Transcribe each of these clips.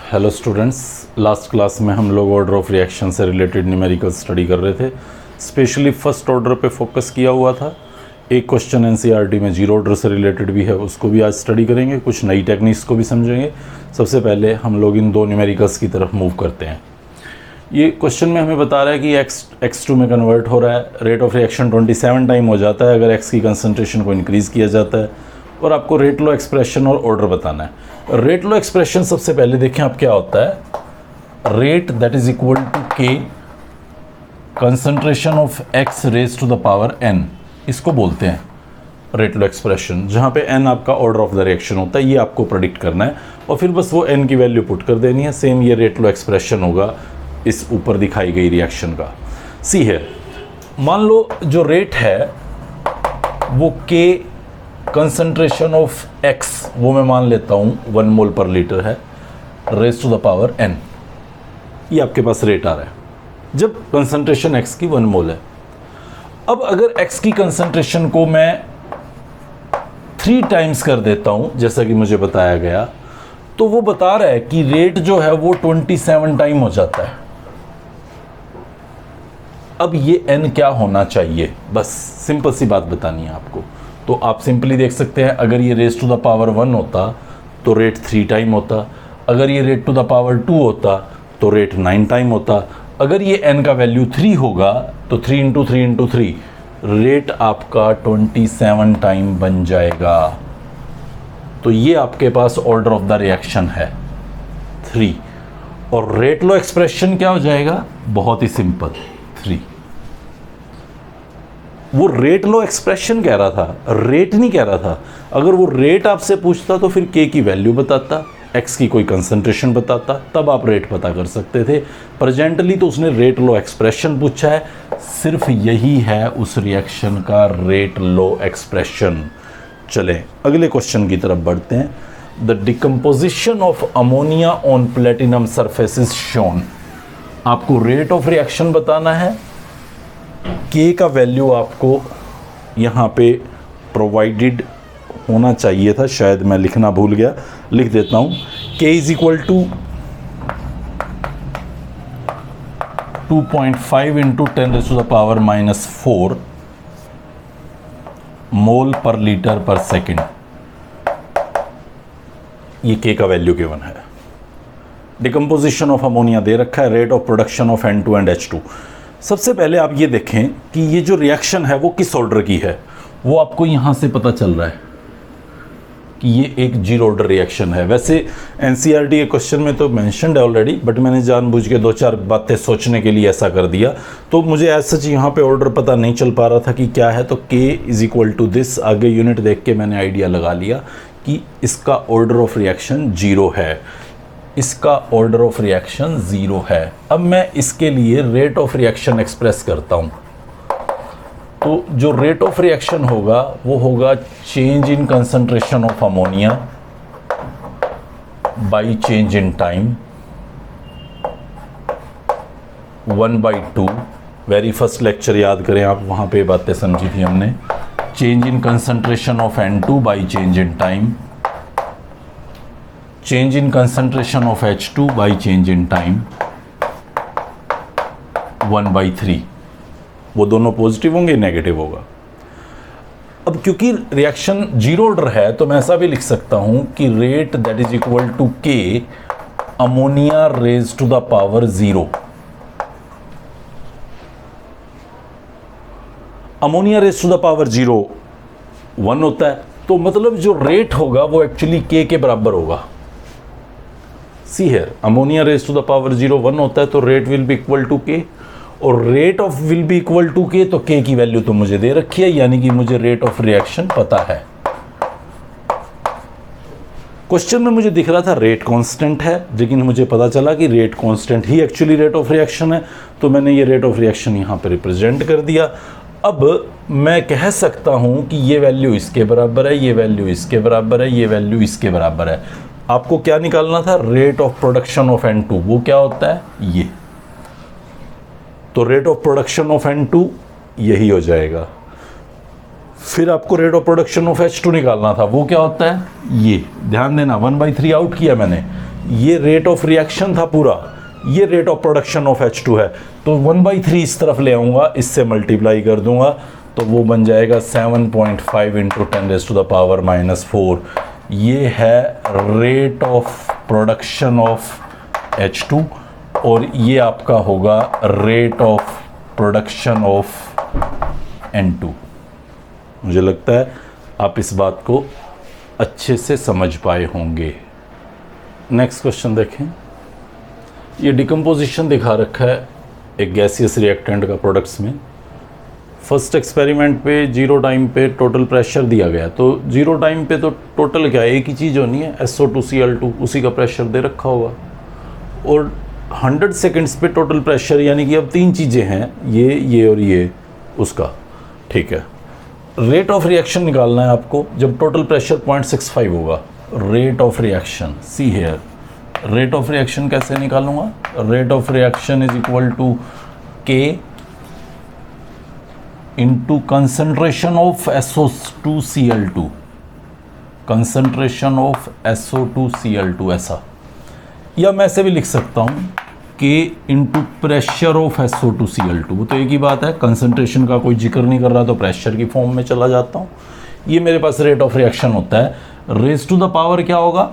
Hello students, last class में हम लोग ऑर्डर ऑफ रिएक्शन से रिलेटेड न्यूमेरिकल स्टडी कर रहे थे। स्पेशली फर्स्ट ऑर्डर पे फोकस किया हुआ था। एक क्वेश्चन एनसीईआरटी में जीरो ऑर्डर से रिलेटेड भी है, उसको भी आज स्टडी करेंगे। कुछ नई टेक्निक्स को भी समझेंगे। सबसे पहले हम लोग इन दो न्यूमेरिकल्स की तरफ मूव करते हैं। ये क्वेश्चन में हमें बता रहा है कि x2 में कन्वर्ट हो रहा है, रेट ऑफ रिएक्शन 27 टाइम हो जाता है अगर x की कंसनट्रेशन को इंक्रीज़ किया जाता है, और आपको रेट लो एक्सप्रेशन और ऑर्डर बताना है। रेट लो एक्सप्रेशन सबसे पहले देखें आप क्या होता है। Rate that is equal to k concentration of x raise to the power n, इसको बोलते हैं रेट लो एक्सप्रेशन, जहाँ पे n आपका ऑर्डर ऑफ द रिएक्शन होता है। ये आपको प्रेडिक्ट करना है और फिर बस वो n की वैल्यू पुट कर देनी है। सेम ये रेट लो एक्सप्रेशन होगा इस ऊपर दिखाई गई रिएक्शन का। सी है, मान लो जो रेट है वो k कंसंट्रेशन ऑफ x, वो मैं मान लेता हूँ 1 मोल पर लीटर है, raise to the power n। ये आपके पास रेट आ रहा है जब कंसंट्रेशन x की 1 मोल है। अब अगर x की कंसंट्रेशन को मैं 3 टाइम्स कर देता हूँ जैसा कि मुझे बताया गया, तो वो बता रहा है कि रेट जो है वो 27 टाइम हो जाता है। अब ये n क्या होना चाहिए, बस सिंपल सी बात बतानी है आपको। तो आप सिंपली देख सकते हैं, अगर ये रेज टू द पावर 1 होता तो रेट 3 टाइम होता, अगर ये रेट टू द पावर 2 होता तो रेट 9 टाइम होता, अगर ये n का वैल्यू 3 होगा तो 3 इंटू 3 इंटू 3 रेट आपका 27 टाइम बन जाएगा। तो ये आपके पास ऑर्डर ऑफ द रिएक्शन है 3, और रेट लो एक्सप्रेशन क्या हो जाएगा, बहुत ही सिंपल 3। वो रेट लो एक्सप्रेशन कह रहा था, रेट नहीं कह रहा था। अगर वो रेट आपसे पूछता तो फिर के की वैल्यू बताता, एक्स की कोई कंसंट्रेशन बताता, तब आप रेट पता कर सकते थे। प्रेजेंटली तो उसने रेट लो एक्सप्रेशन पूछा है, सिर्फ यही है उस रिएक्शन का रेट लो एक्सप्रेशन। चलें अगले क्वेश्चन की तरफ बढ़ते हैं। The decomposition of ammonia on platinum surface is shown. आपको रेट ऑफ रिएक्शन बताना है, के का वैल्यू आपको यहाँ पे प्रोवाइडेड होना चाहिए था, शायद मैं लिखना भूल गया, लिख देता हूँ। K is equal to 2.5 into 10 to the power -4 mole per litre per second. ये के का वैल्यू गिवन है। डिकम्पोजिशन ऑफ अमोनिया दे रखा है, rate of production of N2 and H2। सबसे पहले आप ये देखें कि ये जो रिएक्शन है वो किस ऑर्डर की है। वो आपको यहाँ से पता चल रहा है कि ये एक जीरो ऑर्डर रिएक्शन है। वैसे एनसीईआरटी के क्वेश्चन में तो मेंशन्ड है ऑलरेडी, बट मैंने जानबूझ के 2-4 बातें सोचने के लिए ऐसा कर दिया। तो मुझे एज सच यहाँ पे ऑर्डर पता नहीं चल पा रहा था कि क्या है, तो के इज इक्वल टू दिस। आगे यूनिट देख के मैंने आइडिया लगा लिया कि इसका ऑर्डर ऑफ रिएक्शन 0 है, इसका ऑर्डर ऑफ रिएक्शन 0 है। अब मैं इसके लिए रेट ऑफ रिएक्शन एक्सप्रेस करता हूं। तो जो रेट ऑफ रिएक्शन होगा वो होगा change in concentration of ammonia by change in time 1/2। Very first lecture याद करें आप, वहां पे बातें समझी थी हमने। Change in concentration of N2 by change in time, change in concentration of H2 by change in time 1/3। वो दोनों पॉजिटिव होंगे, नेगेटिव होगा। अब क्योंकि रिएक्शन जीरो ऑर्डर है तो मैं ऐसा भी लिख सकता हूं कि rate that is equal to k ammonia raise to the power 0। Ammonia raise to the power 0 1 होता है, तो मतलब जो रेट होगा वो एक्चुअली के बराबर होगा। सी है, ammonia raise to the power 0 1 होता है, तो rate will be equal to K, और rate of will be equal to K, तो के की वैल्यू तो मुझे दे रखी है, यानी कि मुझे रेट ऑफ रिएक्शन पता है। क्वेश्चन में मुझे दिख रहा था रेट कांस्टेंट है, लेकिन मुझे पता चला कि rate constant he actually rate of reaction है, तो मैंने ये रेट ऑफ रिएक्शन यहाँ पर रिप्रेजेंट कर दिया। अब मैं कह सकता हूँ कि ये वैल्यू इसके बराबर है, ये वैल्यू इसके बराबर है, ये वैल्यू इसके बराबर है। आपको क्या निकालना था, rate of production of N2, वो क्या होता है ये। तो rate of production of N2 यही हो जाएगा। फिर आपको rate of production of H2 निकालना था, वो क्या होता है, ये ध्यान देना 1/3 आउट किया मैंने, ये रेट ऑफ रिएक्शन था पूरा, ये rate of production of H2 है, तो 1/3 इस तरफ ले आऊँगा, इससे मल्टीप्लाई कर दूंगा, तो वो बन जाएगा 7.5 इंटू 10⁻⁻⁴। ये है rate of production of H2 और ये आपका होगा rate of production of N2। मुझे लगता है आप इस बात को अच्छे से समझ पाए होंगे। नेक्स्ट क्वेश्चन देखें। ये डिकम्पोजिशन दिखा रखा है एक गैसियस रिएक्टेंट का प्रोडक्ट्स में। फर्स्ट एक्सपेरिमेंट पे 0 टाइम पे टोटल प्रेशर दिया गया, तो 0 टाइम पे तो टोटल क्या है, एक ही चीज़ होनी है, SO2Cl2, उसी का प्रेशर दे रखा होगा। और 100 सेकेंड्स पे टोटल प्रेशर, यानी कि अब 3 चीज़ें हैं, ये और ये उसका, ठीक है। रेट ऑफ रिएक्शन निकालना है आपको जब टोटल प्रेशर 0.65 होगा। Rate of reaction, see here, rate of reaction कैसे निकालूंगा, rate of reaction is equal to K into concentration of SO2Cl2, concentration of SO2Cl2 ऐसा, या मैं ऐसे भी लिख सकता हूँ K into pressure of SO2Cl2। वो तो एक ही बात है, कंसंट्रेशन का कोई जिक्र नहीं कर रहा तो प्रेशर की फॉर्म में चला जाता हूँ। ये मेरे पास रेट ऑफ रिएक्शन होता है। रेज टू द पावर क्या होगा,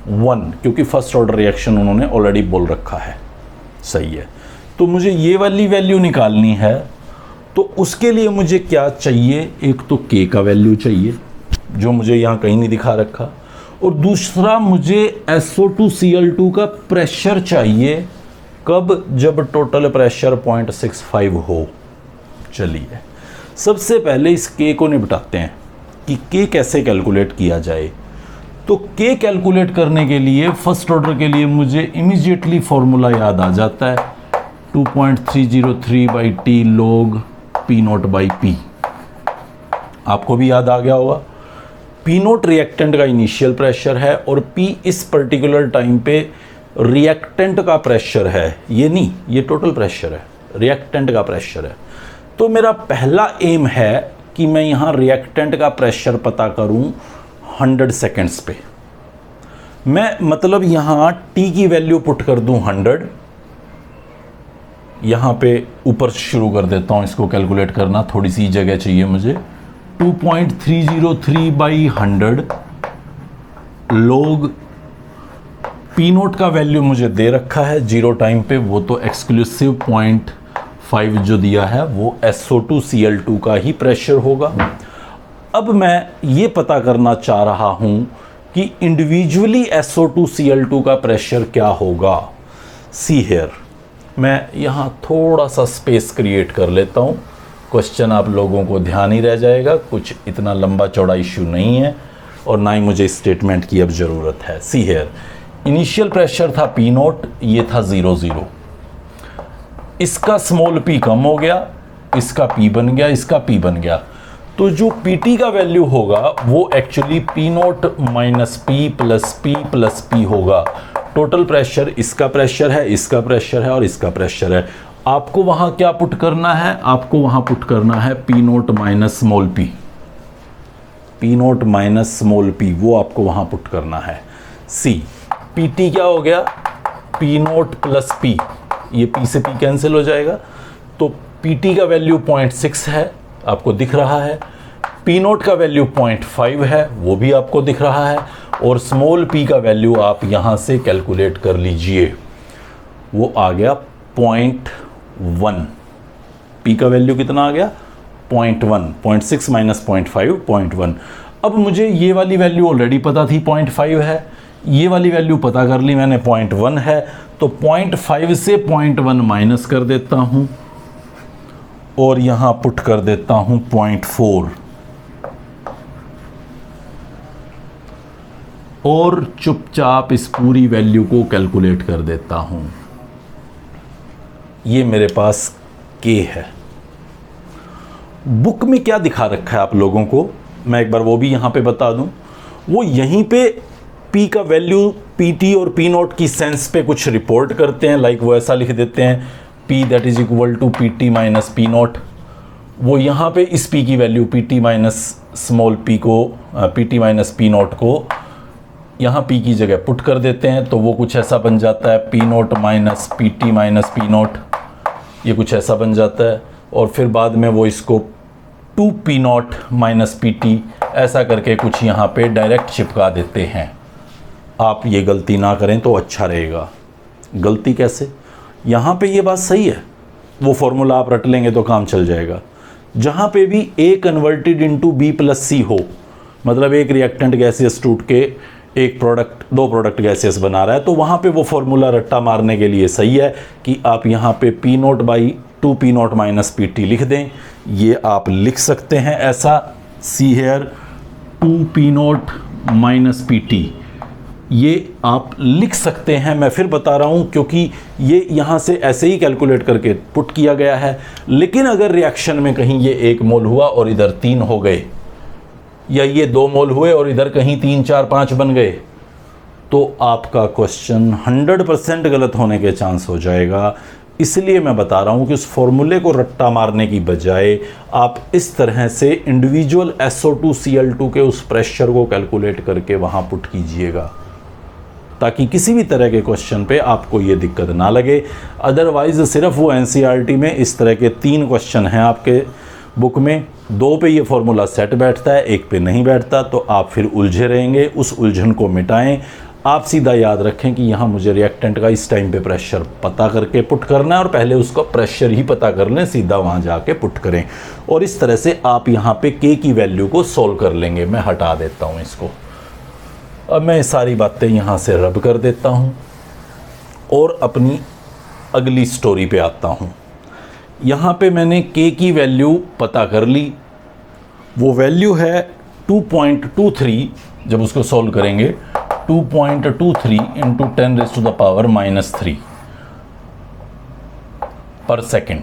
1, क्योंकि फर्स्ट ऑर्डर रिएक्शन उन्होंने ऑलरेडी बोल रखा है, सही है। तो मुझे ये वाली वैल्यू निकालनी है, तो उसके लिए मुझे क्या चाहिए, एक तो K का वैल्यू चाहिए जो मुझे यहाँ कहीं नहीं दिखा रखा, और दूसरा मुझे SO2Cl2 का प्रेशर चाहिए, कब, जब टोटल प्रेशर 0.65 हो। चलिए सबसे पहले इस K को निपटाते हैं कि K कैसे कैलकुलेट किया जाए। तो K कैलकुलेट करने के लिए फर्स्ट ऑर्डर के लिए मुझे इमीडिएटली फॉर्मूला याद आ जाता है, 2.303/T log P0/P। आपको भी याद आ गया होगा। P0 रिएक्टेंट का इनिशियल प्रेशर है और P इस पर्टिकुलर टाइम पे रिएक्टेंट का प्रेशर है, ये नहीं, ये टोटल प्रेशर है, रिएक्टेंट का प्रेशर है। तो मेरा पहला एम है कि मैं यहाँ रिएक्टेंट का प्रेशर पता करूँ 100 सेकेंड्स पे। मैं मतलब यहाँ T की वैल्यू पुट कर दूँ 100, यहाँ पे ऊपर शुरू कर देता हूँ इसको कैलकुलेट करना, थोड़ी सी जगह चाहिए मुझे। 2.303/100 log P0 का वैल्यू मुझे दे रखा है 0 टाइम पे, वो तो एक्सक्लूसिव 0.5 जो दिया है वो SO2Cl2 का ही प्रेशर होगा। अब मैं ये पता करना चाह रहा हूँ कि इंडिविजुअली SO2Cl2 का प्रेशर क्या होगा। सी हेयर, मैं यहाँ थोड़ा सा स्पेस क्रिएट कर लेता हूँ, क्वेश्चन आप लोगों को ध्यान ही रह जाएगा, कुछ इतना लंबा चौड़ा इश्यू नहीं है और ना ही मुझे स्टेटमेंट की अब ज़रूरत है। सी हेयर, इनिशियल प्रेशर था P0, ये था 0,0, इसका स्मॉल p कम हो गया, इसका p बन गया, इसका p बन गया, तो जो PT का वैल्यू होगा वो actually P0 minus P plus P plus P होगा। टोटल प्रेशर इसका प्रेशर है, इसका प्रेशर है और इसका प्रेशर है। आपको वहां क्या पुट करना है, आपको वहां पुट करना है P0 minus small p, P0 minus small p, वो आपको वहां पुट करना है। C, PT क्या हो गया, P0 प्लस P, ये P से P कैंसिल हो जाएगा, तो PT का वैल्यू 0.6 है, आपको दिख रहा है, P0 का वैल्यू 0.5 है, वो भी आपको दिख रहा है, और स्मॉल p का वैल्यू आप यहाँ से कैलकुलेट कर लीजिए, वो आ गया 0.1। p का वैल्यू कितना आ गया, 0.1, 0.6 माइनस 0.5, 0.1। अब मुझे ये वाली वैल्यू ऑलरेडी पता थी 0.5 है, ये वाली वैल्यू पता कर ली मैंने 0.1 है, तो 0.5 से 0.1 माइनस कर देता हूँ और यहाँ पुट कर देता हूँ 0.4 और चुपचाप इस पूरी वैल्यू को कैलकुलेट कर देता हूँ। ये मेरे पास K है। बुक में क्या दिखा रखा है आप लोगों को, मैं एक बार वो भी यहाँ पे बता दूँ। वो यहीं पे P का वैल्यू PT और P0 की सेंस पे कुछ रिपोर्ट करते हैं, लाइक वो ऐसा लिख देते हैं P that is equal to PT minus P0। वो यहाँ पे इस P की value PT minus small p को PT माइनस P नोट को यहाँ P की जगह पुट कर देते हैं, तो वो कुछ ऐसा बन जाता है P note minus PT minus P note, ये कुछ ऐसा बन जाता है। और फिर बाद में वो इसको 2P नोट माइनस PT ऐसा करके कुछ यहाँ पे डायरेक्ट चिपका देते हैं। आप ये गलती ना करें तो अच्छा रहेगा। गलती कैसे? यहाँ पे ये बात सही है, वो फॉर्मूला आप रट लेंगे तो काम चल जाएगा। जहाँ पे भी A converted into B plus C हो, मतलब एक रिएक्टेंट गैसियस टूट के एक प्रोडक्ट, दो प्रोडक्ट गैसियस बना रहा है, तो वहाँ पे वो फॉर्मूला रट्टा मारने के लिए सही है कि आप यहाँ पे P nought by 2P nought minus PT लिख दें। ये आप लिख सकते हैं ऐसा, see here 2P nought minus PT, ये आप लिख सकते हैं। मैं फिर बता रहा हूँ क्योंकि ये यहाँ से ऐसे ही कैलकुलेट करके पुट किया गया है, लेकिन अगर रिएक्शन में कहीं ये 1 मोल हुआ और इधर 3 हो गए, या ये 2 मोल हुए और इधर कहीं 3, 4, 5 बन गए, तो आपका क्वेश्चन 100% गलत होने के चांस हो जाएगा। इसलिए मैं बता रहा हूँ कि उस फॉर्मूले को रट्टा मारने की बजाय आप इस तरह से इंडिविजुअल SO2Cl2 के उस प्रेशर को कैलकुलेट करके वहाँ पुट कीजिएगा, ताकि किसी भी तरह के क्वेश्चन पे आपको ये दिक्कत ना लगे। अदरवाइज सिर्फ वो NCERT में इस तरह के 3 क्वेश्चन हैं आपके बुक में, 2 पे ये फॉर्मूला सेट बैठता है, 1 पे नहीं बैठता, तो आप फिर उलझे रहेंगे। उस उलझन को मिटाएं। आप सीधा याद रखें कि यहाँ मुझे रिएक्टेंट का इस टाइम पे प्रेशर पता करके पुट करना है, और पहले उसका प्रेशर ही पता कर लें, सीधा वहाँ जाके पुट करें। और इस तरह से आप यहाँ पे K की वैल्यू को सोल्व कर लेंगे। मैं हटा देता हूँ इसको। अब मैं सारी बातें यहाँ से रब कर देता हूँ और अपनी अगली स्टोरी पे आता हूँ। यहाँ पे मैंने K की वैल्यू पता कर ली, वो वैल्यू है 2.23। जब उसको सॉल्व करेंगे 2.23 इंटू 10⁻³ पर सेकेंड,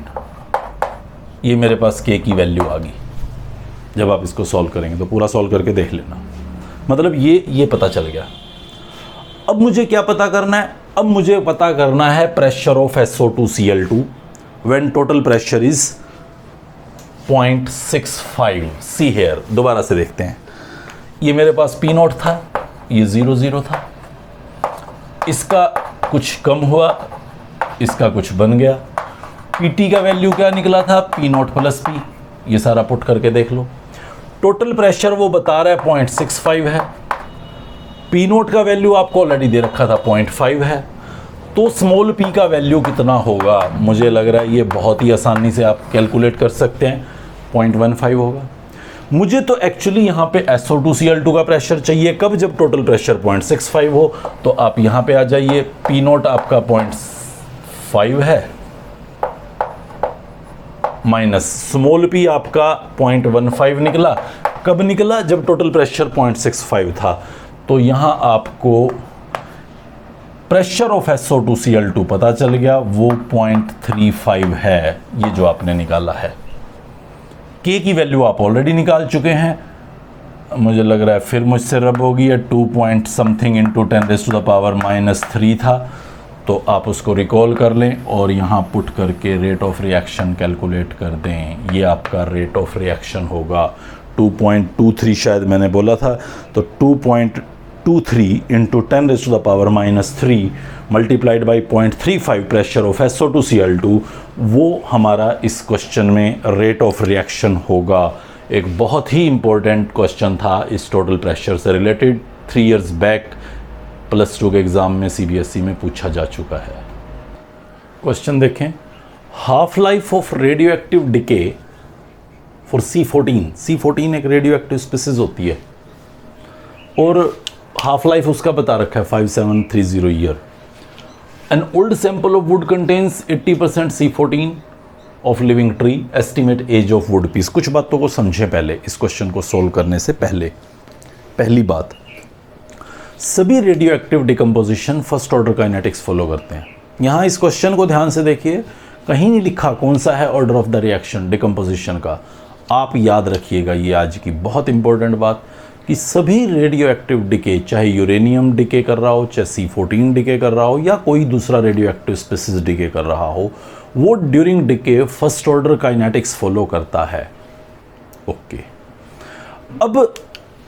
ये मेरे पास K की वैल्यू आ गई। जब आप इसको सॉल्व करेंगे तो पूरा सॉल्व करके देख लेना, मतलब ये पता चल गया। अब मुझे क्या पता करना है? अब मुझे पता करना है pressure of SO2Cl2 when total pressure is 0.65। See here, दोबारा से देखते हैं। ये मेरे पास P नोट था, ये 0 था, इसका कुछ कम हुआ, इसका कुछ बन गया। PT का वैल्यू क्या निकला था? P note plus P। ये सारा पुट करके देख लो। टोटल प्रेशर वो बता रहा है 0.65 है, P नोट का वैल्यू आपको ऑलरेडी दे रखा था 0.5 है, तो स्मॉल p का वैल्यू कितना होगा? मुझे लग रहा है ये बहुत ही आसानी से आप कैलकुलेट कर सकते हैं, 0.15 होगा। मुझे तो एक्चुअली यहाँ पे SO2Cl2 का प्रेशर चाहिए, कब? जब टोटल प्रेशर 0.65 हो। तो आप यहाँ पे आ जाइए, P नोट आपका 0.5 है माइनस स्मॉल p आपका 0.15 निकला। कब निकला? जब टोटल प्रेशर 0.65 था। तो यहाँ आपको प्रेशर ऑफ SO2Cl2 पता चल गया, वो 0.35 है, ये जो आपने निकाला है। K की वैल्यू आप ऑलरेडी निकाल चुके हैं, मुझे लग रहा है फिर मुझसे रब होगी। 2 पॉइंट समथिंग इंटू 10⁻³ था, तो आप उसको रिकॉल कर लें और यहाँ पुट करके रेट ऑफ रिएक्शन कैलकुलेट कर दें। ये आपका रेट ऑफ रिएक्शन होगा 2.23 शायद मैंने बोला था, तो 2.23 into 10⁻³ multiplied by 0.35 pressure of SO2Cl2, वो हमारा इस क्वेश्चन में रेट ऑफ रिएक्शन होगा। एक बहुत ही इम्पोर्टेंट क्वेश्चन था इस टोटल प्रेशर से रिलेटेड, 3 इयर्स बैक +2 के एग्ज़ाम में CBSE में पूछा जा चुका है। क्वेश्चन देखें, half life of radio active decay for C14 एक रेडियो एक्टिव स्पीसीज होती है और हाफ लाइफ उसका बता रखा है 5730 year. An old sample of wood contains 80% C14 of living tree, estimate age of wood piece. कुछ बातों को समझें पहले, इस क्वेश्चन को सोल्व करने से पहले। पहली बात, सभी radio active decomposition first order kinetics follow करते हैं। यहाँ इस क्वेश्चन को ध्यान से देखिए, कहीं नहीं लिखा कौन सा है order of the reaction decomposition का। आप याद रखिएगा ये आज की बहुत इंपॉर्टेंट बात, कि सभी रेडियो एक्टिव डिके, चाहे यूरेनियम डिके कर रहा हो, चाहे C14 डिके कर रहा हो, या कोई दूसरा रेडियो एक्टिव स्पीसीज डिके कर रहा हो, वो during decay first order kinetics follow करता है। ओके, अब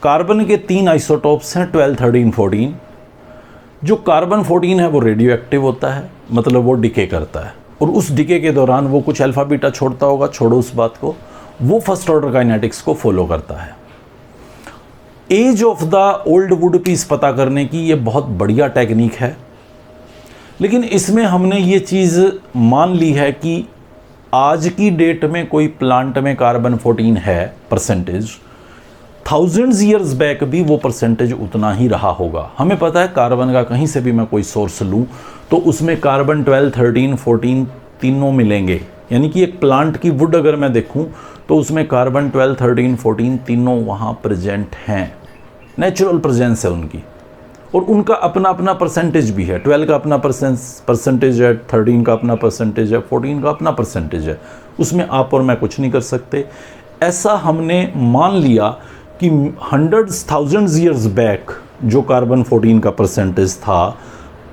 कार्बन के 3 आइसोटोप्स हैं 12, 13, 14। जो कार्बन 14 है वो रेडियो एक्टिव होता है, मतलब वो डिके करता है, और उस डिके के दौरान वो कुछ अल्फा बीटा छोड़ता होगा, छोड़ो उस बात को, वो फर्स्ट ऑर्डर काइनेटिक्स को फॉलो करता है। Age of the old wood piece पता करने की ये बहुत बढ़िया टेक्निक है, लेकिन इसमें हमने ये चीज़ मान ली है कि आज की डेट में कोई प्लांट में कार्बन 14 है परसेंटेज, थाउजेंड्स ईयर्स बैक भी वो परसेंटेज उतना ही रहा होगा। हमें पता है कार्बन का कहीं से भी मैं कोई सोर्स लूँ तो उसमें कार्बन 12, 13, 14 तीनों मिलेंगे, यानी कि एक प्लांट की वुड अगर मैं देखूं तो उसमें कार्बन 12, 13, 14 तीनों वहाँ प्रेजेंट हैं, नेचुरल प्रेजेंस है उनकी, और उनका अपना अपना परसेंटेज भी है। 12 का अपना परसेंटेज है, 13 का अपना परसेंटेज है, 14 का अपना परसेंटेज है, उसमें आप और मैं कुछ नहीं कर सकते। ऐसा हमने मान लिया कि हंड्रेड्स थाउजेंड्स ईयर्स बैक जो कार्बन 14 का परसेंटेज था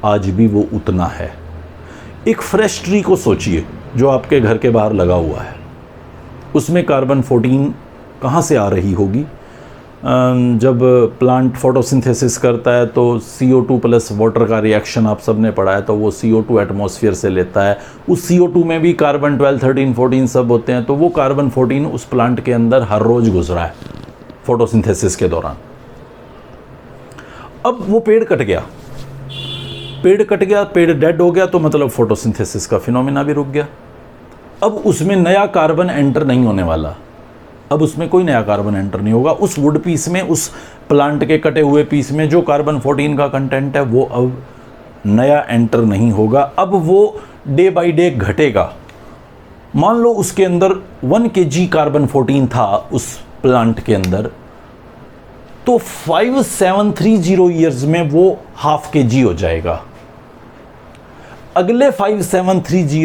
आज भी वो उतना है। एक फ्रेश ट्री को सोचिए जो आपके घर के बाहर लगा हुआ है, उसमें कार्बन 14 कहाँ से आ रही होगी? जब प्लांट फोटोसिंथेसिस करता है तो CO2 प्लस वाटर का रिएक्शन आप सब ने पढ़ा है, तो वो CO2 एटमॉस्फेयर से लेता है, उस CO2 में भी कार्बन 12, 13, 14 सब होते हैं, तो वो कार्बन 14 उस प्लांट के अंदर हर रोज गुजरा है फोटोसिंथेसिस के दौरान। अब वो पेड़ कट गया, पेड़ डेड हो गया, तो मतलब फोटोसिंथेसिस का फिनोमेना भी रुक गया। अब उसमें नया कार्बन एंटर नहीं होने वाला, अब उसमें कोई नया कार्बन एंटर नहीं होगा। उस वुड पीस में, उस प्लांट के कटे हुए पीस में जो कार्बन 14 का कंटेंट है वो अब नया एंटर नहीं होगा। अब वो डे बाय डे घटेगा। मान लो उसके अंदर 1 kg कार्बन 14 था उस प्लांट के अंदर, तो 5730 ईयर्स में वो ½ kg हो जाएगा। अगले 5730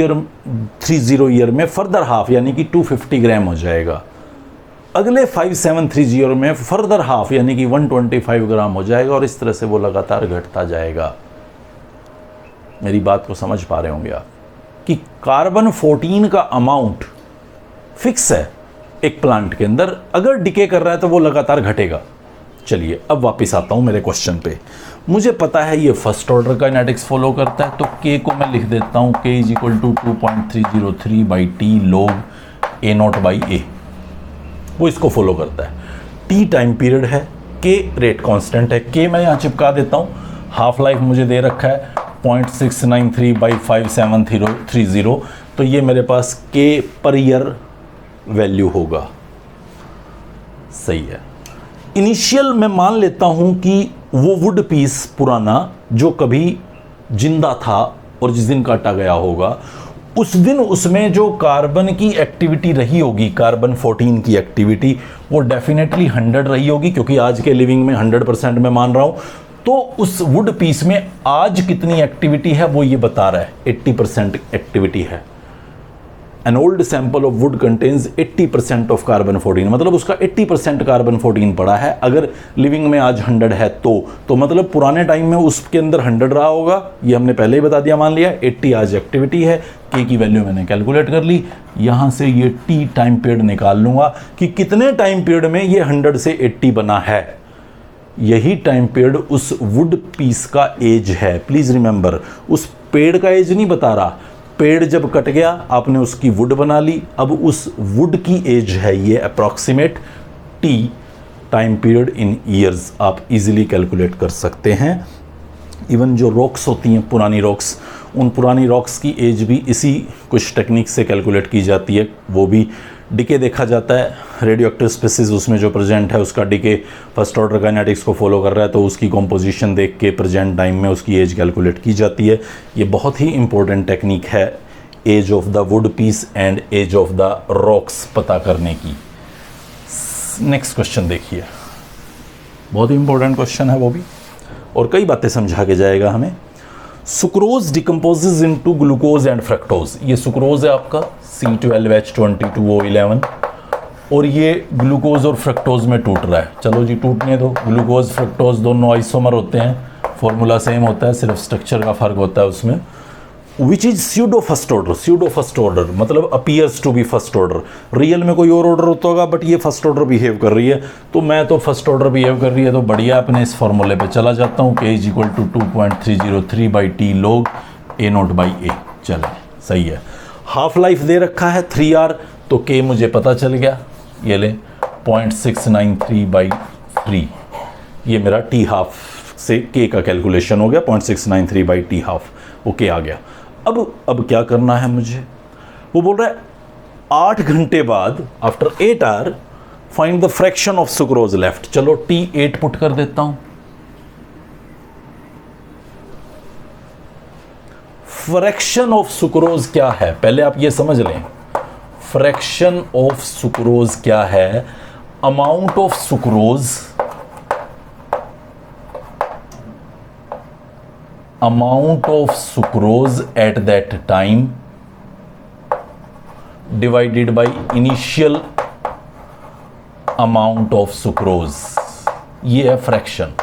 ईयर में फर्दर हाफ यानी कि 250 ग्राम हो जाएगा। अगले 5730 ईयर में फर्दर हाफ यानी कि 125 ग्राम हो जाएगा, और इस तरह से वो लगातार घटता जाएगा। मेरी बात को समझ पा रहे होंगे आप कि कार्बन 14 का अमाउंट फिक्स है एक प्लांट के अंदर, अगर डिके कर रहा है तो वो लगातार घटेगा। चलिए अब वापस आता हूं मेरे क्वेश्चन पे। मुझे पता है ये फर्स्ट ऑर्डर काइनेटिक्स फॉलो करता है, तो K को मैं लिख देता हूं K = 2.303/T log A0/A, वो इसको फॉलो करता है। T टाइम पीरियड है, K रेट कांस्टेंट है, K मैं यहाँ चिपका देता हूँ। हाफ लाइफ मुझे दे रखा है 0.693/5730, तो ये मेरे पास K पर ईयर वैल्यू होगा। सही है। इनिशियल मैं मान लेता हूं कि वो वुड पीस पुराना जो कभी जिंदा था और जिस दिन काटा गया होगा, उस दिन उसमें जो कार्बन की एक्टिविटी रही होगी, कार्बन 14 की एक्टिविटी, वो डेफिनेटली 100 रही होगी, क्योंकि आज के लिविंग में 100% मैं मान रहा हूं। तो उस वुड पीस में आज कितनी एक्टिविटी है वो ये बता रहा है, 80% एक्टिविटी है। An old sample of wood contains 80% of carbon 14, मतलब उसका 80% कार्बन 14 पड़ा है। अगर लिविंग में आज 100 है तो मतलब पुराने टाइम में उसके अंदर 100 रहा होगा, ये हमने पहले ही बता दिया, मान लिया। 80 आज एक्टिविटी है, K की वैल्यू मैंने कैलकुलेट कर ली। यहाँ से ये T टाइम पीरियड निकाल लूँगा कि कितने टाइम पीरियड में ये 100 से 80 बना है। यही टाइम पीरियड उस वुड पीस का एज है। प्लीज़ रिमेंबर, उस पेड़ का एज नहीं बता रहा। पेड़ जब कट गया आपने उसकी वुड बना ली, अब उस वुड की एज है ये approximate T time period in years. आप इजीली कैलकुलेट कर सकते हैं। इवन जो रॉक्स होती हैं, पुरानी रॉक्स, उन पुरानी रॉक्स की एज भी इसी कुछ टेक्निक से कैलकुलेट की जाती है। वो भी डिके देखा जाता है, रेडियो एक्टिव स्पीसीज उसमें जो प्रेजेंट है उसका डिके फर्स्ट ऑर्डर काइनेटिक्स को फॉलो कर रहा है, तो उसकी कॉम्पोजिशन देख के प्रेजेंट टाइम में उसकी एज कैलकुलेट की जाती है। ये बहुत ही इंपॉर्टेंट टेक्निक है age of the wood piece and age of the rocks पता करने की। नेक्स्ट क्वेश्चन देखिए, बहुत ही इंपॉर्टेंट क्वेश्चन है वो भी, और कई बातें समझा के जाएगा हमें। Sucrose decomposes into glucose and fructose. ये सुक्रोज है आपका C12H22O11, और ये ग्लूकोज और फ्रक्टोज में टूट रहा है। चलो जी टूटने दो। ग्लूकोज फ्रक्टोज दोनों आइसोमर होते हैं, फॉर्मूला सेम होता है, सिर्फ स्ट्रक्चर का फ़र्क होता है उसमें। Which is pseudo first order. Pseudo first order मतलब appears to be first order, real में कोई और ऑर्डर होता होगा बट ये फर्स्ट ऑर्डर बिहेव कर रही है, तो मैं तो फर्स्ट ऑर्डर बिहेव कर रही है तो बढ़िया अपने इस फॉर्मूले पे चला जाता हूँ k is equal to 2.303 by T log A nought by A. चले सही है। हाफ लाइफ दे रखा है 3R, तो k मुझे पता चल गया, ये ले 0.693 बाई 3, ये मेरा टी हाफ से k का कैलकुलेशन हो गया 0.693 बाई टी हाफ, ओके आ गया। अब क्या करना है मुझे, वो बोल रहा है 8 घंटे बाद after 8 hour find the fraction of sucrose left. चलो T8 पुट कर देता हूं। फ्रैक्शन ऑफ सुक्रोज क्या है पहले आप ये समझ लें। फ्रैक्शन ऑफ सुक्रोज क्या है, amount of sucrose, amount of sucrose at that time divided by initial amount of sucrose, ये है fraction.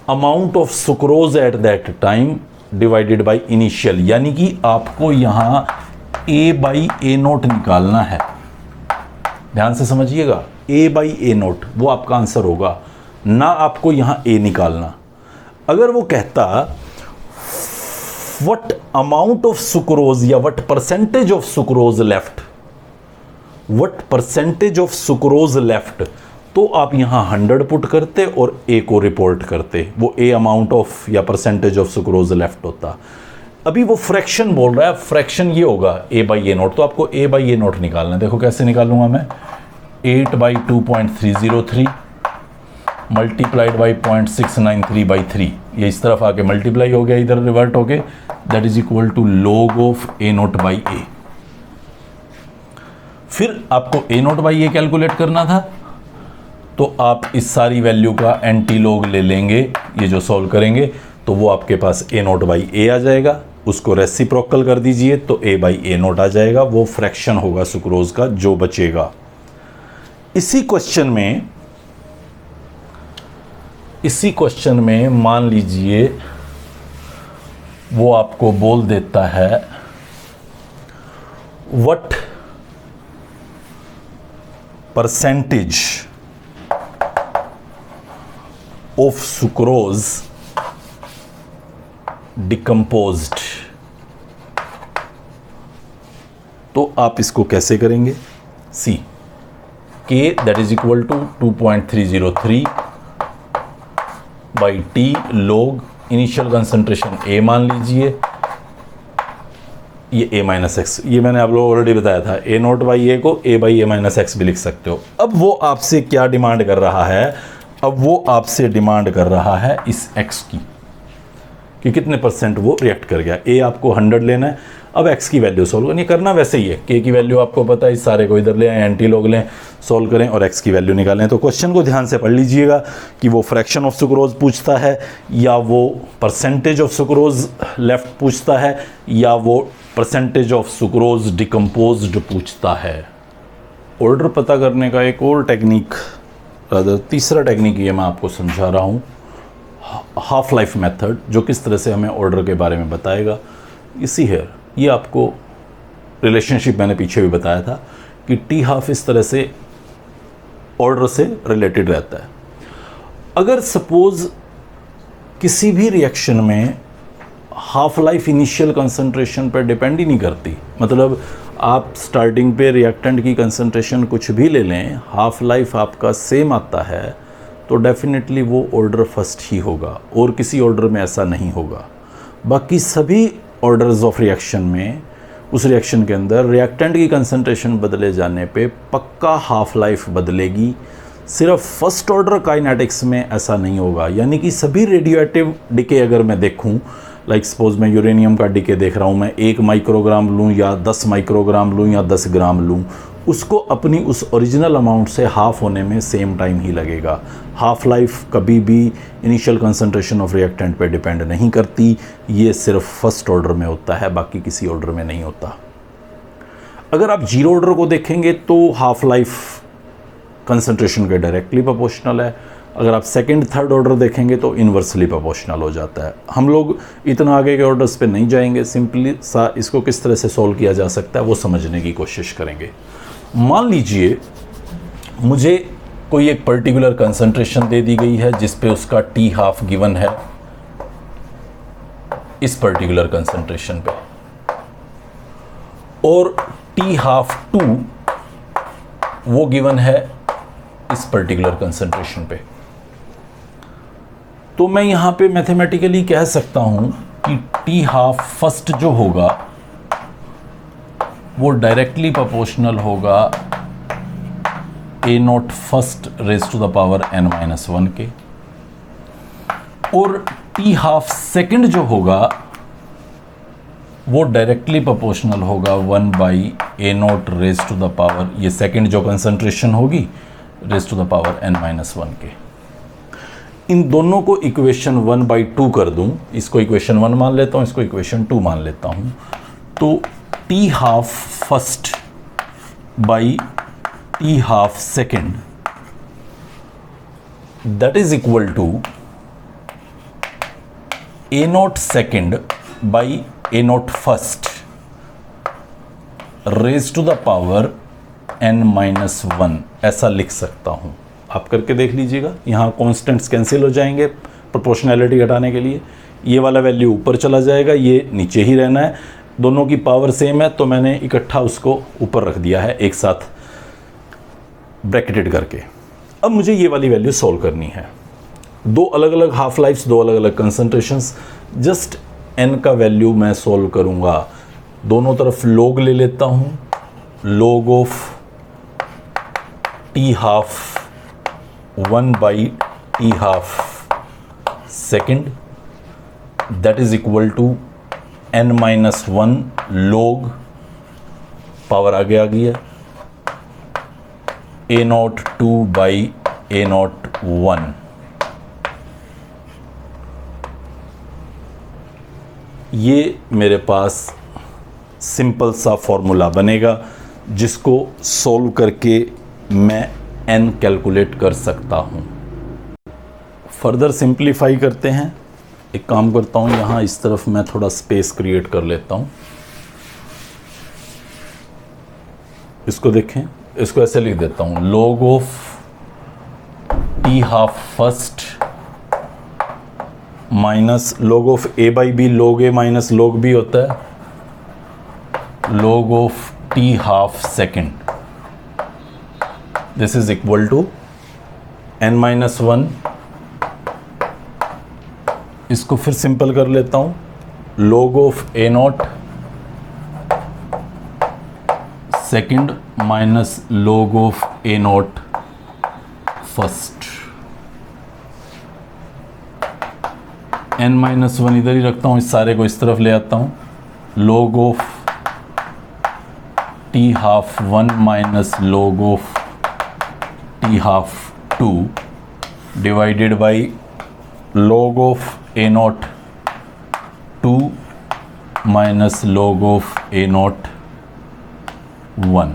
amount of sucrose at that time divided by initial, यानी कि आपको यहां a बाई ए नोट निकालना है, ध्यान से समझिएगा, a बाई ए नोट वो आपका आंसर होगा, ना आपको यहां a निकालना। अगर वो कहता व्हाट अमाउंट ऑफ सुक्रोज या what percentage of sucrose left, what percentage of sucrose left, तो आप यहां 100 पुट करते और ए को रिपोर्ट करते, वो ए अमाउंट ऑफ या परसेंटेज ऑफ सुक्रोज लेफ्ट होता। अभी वो फ्रैक्शन बोल रहा है, फ्रैक्शन ये होगा ए बाई ए नोट, तो आपको ए बाई ए नोट निकालना है। देखो कैसे निकालूंगा मैं, 8 बाई 2.303 मल्टीप्लाइड बाई 0.693 बाई 3, ये इस तरफ आके मल्टीप्लाई हो गया, इधर रिवर्ट हो गए, that is equal to log of A nought by A. फिर आपको A nought by A calculate करना था, तो आप इस सारी वैल्यू का एंटी लॉग ले लेंगे, ये जो सॉल्व करेंगे तो वो आपके पास ए नोट बाई ए आ जाएगा, उसको रेसिप्रोकल कर दीजिए तो ए बाई ए नोट आ जाएगा, वो फ्रैक्शन होगा सुक्रोज का जो बचेगा। इसी क्वेश्चन में मान लीजिए वो आपको बोल देता है what percentage of sucrose decomposed, तो आप इसको कैसे करेंगे, see k that is equal to 2.303 by T log initial concentration A मान लीजिए, ये ए माइनस एक्स, ये मैंने आप लोगों को ऑलरेडी बताया था, ए नोट बाई ए को ए बाई ए माइनस एक्स भी लिख सकते हो। अब वो आपसे क्या डिमांड कर रहा है, अब वो आपसे डिमांड कर रहा है इस एक्स की कि कितने परसेंट वो रिएक्ट कर गया। ए आपको 100 लेना है, अब एक्स की वैल्यू सोल्व करनी, करना वैसे ही है, के की वैल्यू आपको पता है, इस सारे को इधर ले आए, एंटी लॉग लें, सोल्व करें और एक्स की वैल्यू निकालें। तो क्वेश्चन को ध्यान से पढ़ लीजिएगा कि वो फ्रैक्शन ऑफ सुक्रोज पूछता है या वो परसेंटेज ऑफ सुक्रोज लेफ्ट पूछता है या वो परसेंटेज ऑफ सुक्रोज डिकम्पोज्ड पूछता है। ऑर्डर पता करने का एक और टेक्निक, तीसरा टेक्निक ये मैं आपको समझा रहा हूँ, हाफ लाइफ मेथड, जो किस तरह से हमें ऑर्डर के बारे में बताएगा। इसी है, ये आपको रिलेशनशिप मैंने पीछे भी बताया था कि टी हाफ इस तरह से ऑर्डर से रिलेटेड रहता है। अगर सपोज किसी भी रिएक्शन में हाफ लाइफ इनिशियल कंसंट्रेशन पर डिपेंड ही नहीं करती, मतलब आप स्टार्टिंग पे रिएक्टेंट की कंसंट्रेशन कुछ भी ले लें, हाफ लाइफ आपका सेम आता है, तो डेफिनेटली वो ऑर्डर फर्स्ट ही होगा और किसी ऑर्डर में ऐसा नहीं होगा। बाकी सभी ऑर्डर्स ऑफ रिएक्शन में, उस रिएक्शन के अंदर रिएक्टेंट की कंसंट्रेशन बदले जाने पे पक्का हाफ लाइफ बदलेगी। सिर्फ फर्स्ट ऑर्डर काइनेटिक्स में ऐसा नहीं होगा, यानी कि सभी रेडियोएक्टिव डिके अगर मैं देखूं, लाइक सपोज मैं यूरेनियम का डिके देख रहा हूं, मैं 1 माइक्रोग्राम लूं या 10 माइक्रोग्राम लूं या 10 ग्राम लूं, उसको अपनी उस ओरिजिनल अमाउंट से हाफ होने में सेम टाइम ही लगेगा। हाफ लाइफ कभी भी इनिशियल कंसंट्रेशन ऑफ रिएक्टेंट पे डिपेंड नहीं करती, ये सिर्फ फर्स्ट ऑर्डर में होता है, बाकी किसी ऑर्डर में नहीं होता। अगर आप जीरो ऑर्डर को देखेंगे तो हाफ लाइफ कंसंट्रेशन के डायरेक्टली प्रोपोर्शनल है, अगर आप सेकंड थर्ड ऑर्डर देखेंगे तो इन्वर्सली प्रोपोर्शनल हो जाता है। हम लोग इतना आगे के ऑर्डर्स पे नहीं जाएंगे, सिंपली सा इसको किस तरह से सॉल्व किया जा सकता है वो समझने की कोशिश करेंगे। मान लीजिए मुझे कोई एक पर्टिकुलर कंसंट्रेशन दे दी गई है जिस पे उसका टी हाफ गिवन है इस पर्टिकुलर कंसंट्रेशन पे, और टी हाफ 2 वो गिवन है इस पर्टिकुलर कंसंट्रेशन पे। तो मैं यहां पे मैथमेटिकली कह सकता हूं कि टी हाफ फर्स्ट जो होगा वो डायरेक्टली प्रोपोर्शनल होगा A nought first raise to the power n-1 के, और टी हाफ सेकंड जो होगा वो डायरेक्टली प्रोपोर्शनल होगा 1/a0 raise to the power, ये सेकंड जो कंसंट्रेशन होगी, raise to the power n-1 के। इन दोनों को इक्वेशन 1/2 कर दूं, इसको इक्वेशन 1 मान लेता हूं, इसको इक्वेशन 2 मान लेता हूं, तो T half first by T half second that is equal to a0 second by a0 first raise to the power n-1 ऐसा लिख सकता हूं। आप करके देख लीजिएगा, यहाँ कॉन्स्टेंट्स कैंसिल हो जाएंगे प्रोपोर्शनैलिटी घटाने के लिए, ये वाला वैल्यू ऊपर चला जाएगा, ये नीचे ही रहना है, दोनों की पावर सेम है तो मैंने इकट्ठा उसको ऊपर रख दिया है एक साथ ब्रैकेटेड करके। अब मुझे ये वाली वैल्यू सॉल्व करनी है, दो अलग अलग हाफ लाइफ्स, दो अलग अलग कंसंट्रेशंस, जस्ट n का वैल्यू मैं सॉल्व करूँगा, दोनों तरफ log ले लेता हूँ, log of T half 1/t half second that is equal to n-1 log power आगे आ गई है a0 2/a0 1। ये मेरे पास सिंपल सा फॉर्मूला बनेगा जिसको सॉल्व करके मैं n कैलकुलेट कर सकता हूँ। फर्दर सिंप्लीफाई करते हैं, एक काम करता हूँ, यहाँ इस तरफ मैं थोड़ा स्पेस क्रिएट कर लेता हूँ, इसको देखें, इसको ऐसे लिख देता हूँ, log of T half first minus log of a/b, log a minus log b होता है, log of T half second this is equal to n-1। इसको फिर सिंपल कर लेता हूं, log of a0 second minus log of a0 first, n-1 इधर ही रखता हूं, इस सारे को इस तरफ ले आता हूं, log of T half 1 minus log of T half 2 divided by log of a0 2 minus log of a0 1।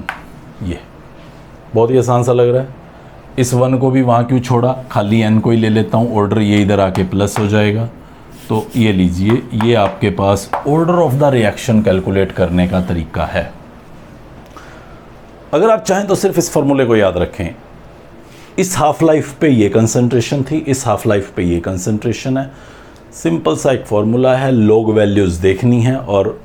ये बहुत ही आसान सा लग रहा है। इस 1 को भी वहाँ क्यों छोड़ा, खाली n को ही ले लेता हूँ, ऑर्डर ये इधर आके प्लस हो जाएगा। तो ये लीजिए, ये आपके पास order of the reaction calculate करने का तरीका है। अगर आप चाहें तो सिर्फ इस फॉर्मूले को याद रखें, इस हाफ लाइफ पे ये कंसंट्रेशन थी, इस हाफ लाइफ पे ये कंसंट्रेशन है, सिंपल सा एक फॉर्मूला है, log वैल्यूज देखनी है और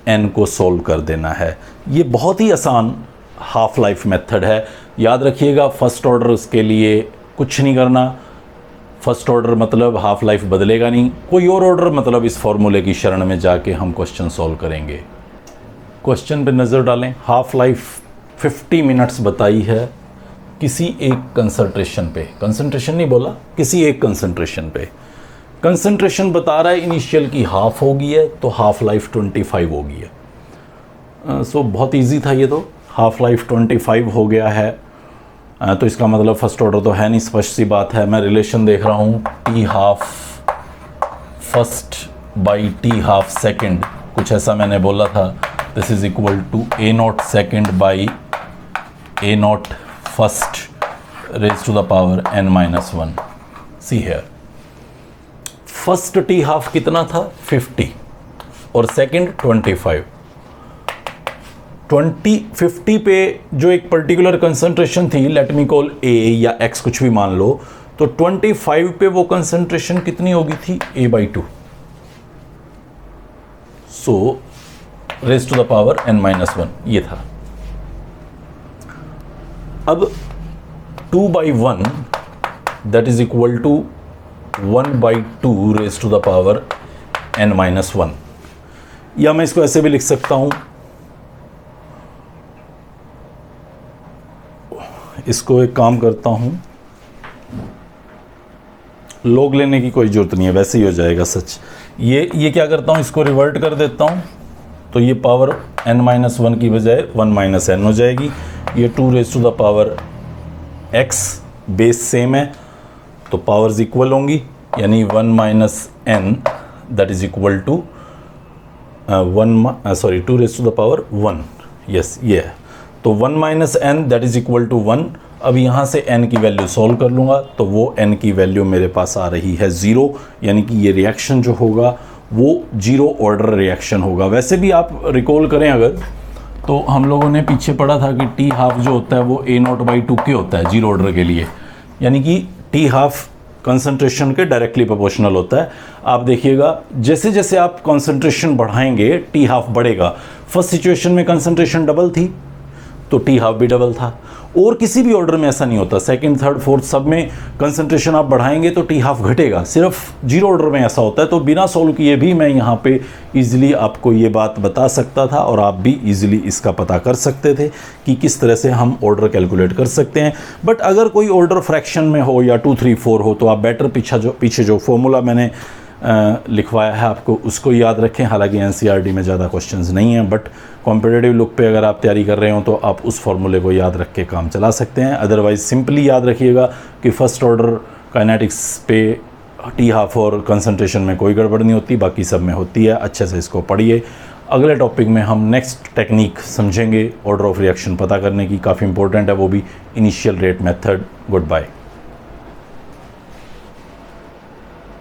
n को सॉल्व कर देना है। ये बहुत ही आसान हाफ लाइफ मेथड है, याद रखिएगा। फर्स्ट ऑर्डर के लिए कुछ नहीं करना, फर्स्ट ऑर्डर मतलब हाफ लाइफ बदलेगा नहीं, कोई और ऑर्डर मतलब इस फॉर्मूले की शरण में जाके हम क्वेश्चन सॉल्व करेंगे। क्वेश्चन पे नज़र डालें, हाफ लाइफ 50 मिनट्स बताई है किसी एक कंसंट्रेशन पे, कंसंट्रेशन नहीं बोला, किसी एक कंसंट्रेशन पे। कंसंट्रेशन बता रहा है इनिशियल की हाफ होगी है, तो हाफ लाइफ 25 होगी है। सो बहुत इजी था ये, तो हाफ लाइफ 25 हो गया है, तो इसका मतलब फर्स्ट ऑर्डर तो है नहीं, स्पष्ट सी बात है। मैं रिलेशन देख रहा हूँ T half first by T half second, कुछ ऐसा मैंने बोला था, this is equal to a0 second by a0 first raised to the power n minus 1. See here, first T half कितना था 50 और सेकंड 25. 50 पे जो एक पर्टिकुलर कंसंट्रेशन थी, लेट मी कॉल ए या एक्स कुछ भी मान लो, तो 25 पे वो कंसंट्रेशन कितनी होगी थी a/2. So raise to the power n minus 1 ये था. अब 2/1 that is equal to 1/2 raise to the power n minus 1, या मैं इसको ऐसे भी लिख सकता हूं, इसको एक काम करता हूं, लॉग लेने की कोई जरूरत नहीं है, वैसे ही हो जाएगा सच. ये क्या करता हूं, इसको रिवर्ट कर देता हूं, तो ये पावर n minus 1 की बजाय 1 minus n हो जाएगी. ये 2 raise to the power x, base same है तो पावर्स इक्वल होंगी, यानी 1 minus n that is equal to 2 raise to the power 1. Yes ये है, तो 1 minus n that is equal to 1. अब यहाँ से n की वैल्यू सॉल्व कर लूँगा तो वो n की वैल्यू मेरे पास आ रही है 0, यानी कि ये रिएक्शन जो होगा वो 0 ऑर्डर रिएक्शन होगा. वैसे भी आप रिकॉल करें अगर, तो हम लोगों ने पीछे पढ़ा था कि टी हाफ जो होता है वो a0/2 के होता है 0 ऑर्डर के लिए, यानी कि टी हाफ कंसंट्रेशन के डायरेक्टली प्रोपोर्शनल होता है. आप देखिएगा जैसे जैसे आप कंसंट्रेशन बढ़ाएंगे टी हाफ बढ़ेगा. फर्स्ट सिचुएशन में कंसंट्रेशन डबल थी तो टी हाफ भी डबल था, और किसी भी ऑर्डर में ऐसा नहीं होता. सेकंड, थर्ड, फोर्थ सब में कंसंट्रेशन आप बढ़ाएंगे तो टी हाफ घटेगा, सिर्फ 0 ऑर्डर में ऐसा होता है. तो बिना सोल्व किए भी मैं यहाँ पे इजीली आपको ये बात बता सकता था, और आप भी इजीली इसका पता कर सकते थे कि किस तरह से हम ऑर्डर कैलकुलेट कर सकते हैं. बट अगर कोई ऑर्डर फ्रैक्शन में हो या 2, 3, 4 हो तो आप बेटर पीछे जो फॉर्मूला मैंने लिखवाया है आपको उसको याद रखें. हालांकि एनसीईआरटी में ज़्यादा क्वेश्चंस नहीं हैं, बट कॉम्पिटिटिव लुक पे अगर आप तैयारी कर रहे हो तो आप उस फॉर्मूले को याद रख के काम चला सकते हैं. अदरवाइज सिंपली याद रखिएगा कि फर्स्ट ऑर्डर काइनेटिक्स पे टी हाफ और कंसंट्रेशन में कोई गड़बड़ नहीं होती, बाकी सब में होती है. अच्छे से इसको पढ़िए. अगले टॉपिक में हम नेक्स्ट टेक्निक समझेंगे ऑर्डर ऑफ रिएक्शन पता करने की, काफ़ी इंपॉर्टेंट है वो भी, initial rate method. Good bye.